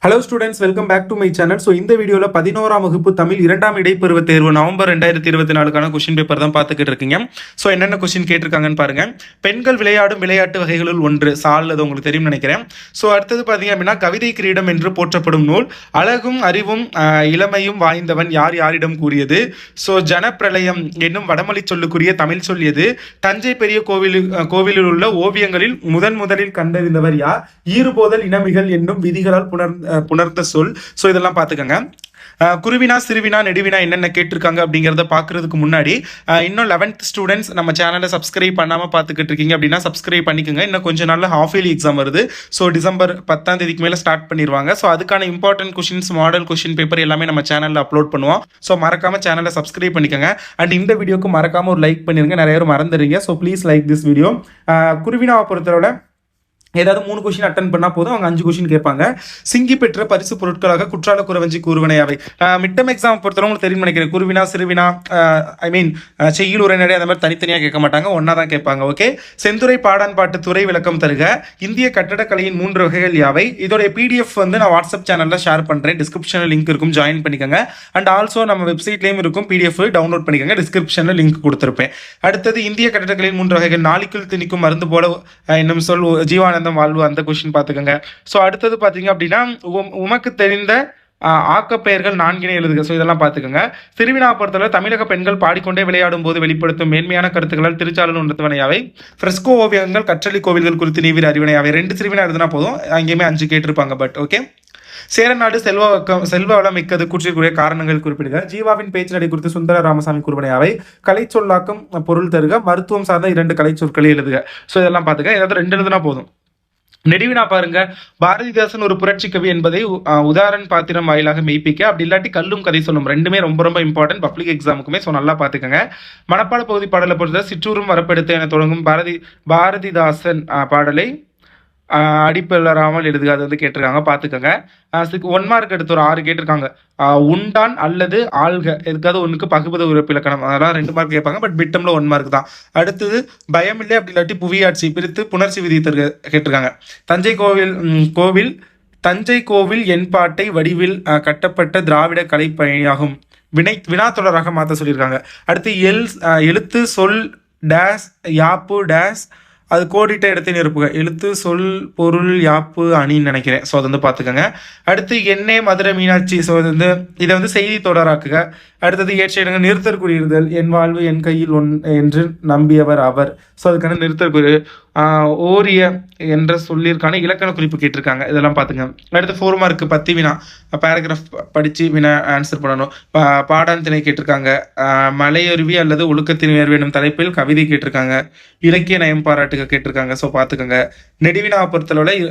Hello students, welcome back to my channel. So இந்த வீடியோவில் 11ஆம் வகுப்பு தமிழ் 2ஆம் இடைப்பருவ தேர்வு நவம்பர் 2024க்கான கொஸ்டின் பேப்பர் தான் பார்த்துக்கிட்டு இருக்கீங்க. ஸோ என்னென்ன கொஸ்டின் கேட்டிருக்காங்கன்னு பாருங்க. பெண்கள் விளையாடும் விளையாட்டு வகைகளுள் ஒன்று சால், அது உங்களுக்கு தெரியும் நினைக்கிறேன். ஸோ அடுத்தது பார்த்தீங்க அப்படின்னா, கவிதை கிரீடம் என்று போற்றப்படும் நூல் அழகும் அறிவும் இளமையும் வாய்ந்தவன் யார் யாரிடம் கூறியது? ஸோ ஜனப்பிரளயம் என்னும் வடமொழி சொல்லுக்குரிய தமிழ் சொல்லியது. தஞ்சை பெரிய கோவிலில் உள்ள ஓவியங்களில் முதலில் கண்டறிந்தவர் யார்? ஈறுபோதல் இனமிகள் என்னும் விதிகளால் புணர்ந்த சொல். ஸோ இதெல்லாம் பார்த்துக்கோங்க. குருவினா சிறுவினா நெடுவினா என்னென்ன கேட்டிருக்காங்க அப்படிங்கிறத பார்க்கறதுக்கு முன்னாடி இன்னும் 11th ஸ்டூடெண்ட்ஸ் நம்ம சேனலை சப்ஸ்கிரைப் பண்ணாமல் பார்த்துக்கிட்டு இருக்கீங்க அப்படின்னா சப்ஸ்கிரைப் பண்ணிக்கோங்க. இன்னும் கொஞ்சம் நாள் ஹாஃப் இயர்லி எக்ஸாம் வருது. ஸோ டிசம்பர் 10ஆம் தேதிக்கு மேலே ஸ்டார்ட் பண்ணிடுவாங்க. ஸோ அதுக்கான important questions, model question paper எல்லாமே நம்ம சேனலில் அப்லோட் பண்ணுவோம். ஸோ மறக்காமல் சேனலை சப்ஸ்கிரைப் பண்ணிக்கோங்க. அண்ட் இந்த வீடியோக்கு மறக்காமல் ஒரு லைக் பண்ணிருங்க. நிறைய பேர் மறந்துடுறீங்க. So please like this video. குருவினாவை பொறுத்தவரை ஏதாவது 3 கொஸ்டின் அட்டன் பண்ணால் போதும், அவங்க 5 கொஸ்டின் கேட்பாங்க. சிங்கி பெற்ற பரிசு பொருட்களாக குற்றால குறவஞ்சி கூறுவனையாவை. மிட்டம் எக்ஸாம் பொறுத்தவரை உங்களுக்கு தெரியும் நினைக்கிறேன். குருவினா சிறுவினா செய்யுள் உரைநடை அந்த மாதிரி தனித்தனியாக கேட்க மாட்டாங்க, ஒன்றா தான் கேட்பாங்க. ஓகே. செந்துறை பாடான் பாட்டு துறை விளக்கம் தருக. இந்திய கட்டடக்கலையின் 3 வகைகள் யாவை? இதோடைய பிடிஎஃப் நான் வாட்ஸ்அப் சேனலில் ஷேர் பண்ணுறேன். டிஸ்கிரிப்ஷனில் லிங்க் இருக்கும், ஜாயின் பண்ணிக்கோங்க. அண்ட் ஆல்சோ நம்ம வெப்சைட்லேயும் இருக்கும், பிடிஎஃப் டவுன்லோட் பண்ணிக்கோங்க. டிஸ்கிரிப்ஷனில் லிங்க் கொடுத்துருப்பேன். அடுத்தது இந்திய கட்டடக்கலையின் 3 வகைகள். நாளிக்குள் திணிக்கும் மருந்து போல என்னும் சொல் ஜீவானந்த வாழ்வு, அந்த கொஸ்டின் பார்த்துக்கோங்க. ஸோ அடுத்தது பார்த்தீங்க அப்படின்னா, உமக்கு தெரிந்த ஆக்கப்பெயர்கள் 4 எழுதுக. ஸோ இதெல்லாம் பார்த்துக்கோங்க. சிறுவினா பொறுத்தவரை தமிழக பெண்கள் பாடிக்கொண்டே விளையாடும் போது வெளிப்படுத்தும் மேன்மையான கருத்துக்களால் திருச்சாளர் உணர்த்துவனையாவை. ஃப்ரெஸ்கோ ஓவியங்கள் கற்றளி கோவில்கள் குறித்து நீவிர அறிவினையாவை. 2 சிறுவினா எழுதுனா போதும், அங்கேயுமே 5 கேட்டிருப்பாங்க. But okay. சேரநாடு செல்வ வளம் மிக்கது கூற்றிற்குரிய காரணங்கள் குறிப்பிடுக. ஜீவாவின் பேச்சு நடை குறித்து சுந்தர ராமசாமி கூறுவனையாவை. கலை சொல்லாக்கம் பொருள் தருக. மருத்துவம் சார்ந்த 2 கலை சொற்களை எழுதுக. ஸோ இதெல்லாம் பார்த்துக்க. ஏதாவது 2 எழுதுனா போதும். நெடுவினா பாருங்க. பாரதிதாசன் ஒரு புரட்சி கவி என்பதை உதாரண பாத்திரம் வாயிலாக மெய்ப்பிக்க. அப்படி இல்லாட்டி கல்லும் கதை சொல்லும். ரெண்டுமே ரொம்ப ரொம்ப இம்பார்ட்டன்ட் பப்ளிக் எக்ஸாமுக்குமே. ஸோ நல்லா பார்த்துக்கோங்க. மனப்பாட பகுதி பாடலை பொறுத்த சிற்றூரும் வரப்பெடுத்து என தொடங்கும் பாரதிதாசன் பாடலை அடிப்பெல்லாமல் எழுதுக. அது கேட்டிருக்காங்க, பார்த்துக்கோங்க. 1 மார்க் எடுத்து ஒரு 6 கேட்டிருக்காங்க. உண்டான் அல்லது ஆள்க எதுக்காவது ஒன்றுக்கு பகுபத உறுப்பு இலக்கணம், அதெல்லாம் 2 மார்க் கேட்பாங்க. பட் பிட்டம்ல 1 மார்க் தான். அடுத்தது பயமில்லை அப்படி இல்லாட்டி புவியாட்சி பிரித்து புணர்ச்சி விதித்திருக்க கேட்டிருக்காங்க. தஞ்சை கோவில் என்பாட்டை வடிவில் கட்டப்பட்ட திராவிட கலைப்பணியாகும். வினா தொடராக மாற்ற சொல்லியிருக்காங்க. அடுத்து எழுத்து சொல் டேஸ் யாப்பு டேஸ், அது கோடிட்ட இடத்தை நிரப்புக. எழுத்து சொல் பொருள் யாப்பு அணின்னு நினைக்கிறேன். ஸோ அது பார்த்துக்கோங்க. அடுத்து எண்ணெய் மதுரை மீனாட்சி. ஸோ இதை செய்தி தொடராக்குக. அடுத்தது ஏற்ற நிறுத்தற்குறியிருந்தல். என் வாழ்வு என் கையில் என்று நம்பியவர் அவர். ஸோ அதுக்கான நிறுத்தற்குறி. ஓரிய என்ற சொல்லிற்கான இலக்கண குறிப்பு கேட்டிருக்காங்க. இதெல்லாம் பார்த்துங்க. அடுத்து 4 மார்க் 10 வினா பேராகிராஃப் படித்து வினா ஆன்சர் பண்ணணும். பாடான் திணை கேட்டிருக்காங்க. மலையருவி அல்லது ஒழுக்கத்தின் உயர்வு எனும் தலைப்பில் கவிதை கேட்டிருக்காங்க. இலக்கிய நயம் பாராட்டுக கேட்டிருக்காங்க. ஸோ பார்த்துக்கோங்க. நெடுவினா பொறுத்தளவில்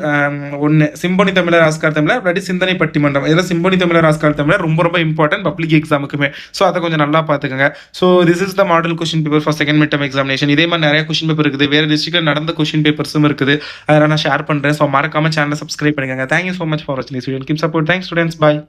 1 சிம்பொனி தமிழர் ஆஸ்கார் தமிழர் இல்லாட்டி சிந்தனை பட்டிமன்றம். இதில் சிம்பொனி தமிழர் ஆஸ்கார் தமிழர் ரொம்ப ரொம்ப இம்பார்ட்டன்ட் பப்ளிக் எக்ஸாமுக்குமே. ஸோ அதை கொஞ்சம் நல்லா பார்த்துக்கோங்க. So this is the model question paper for second mid term examination. இதே மாதிரி நிறைய கொஸ்டின் பேப்பர் இருக்குது. வேறு டிஸ்ட்ரிக்டில் நடந்த கொஸ்டின் பேப்பர்ஸும் இருக்குது. அதை நான் ஷேர் பண்ணுறேன். ஸோ மறக்காம சேனலை சப்ஸ்கிரைப் பண்ணிக்கோங்க. தேங்க்யூ ஸோ மச் ஃபார் வாட்சிங் this video. Keep support. Thanks students. Bye.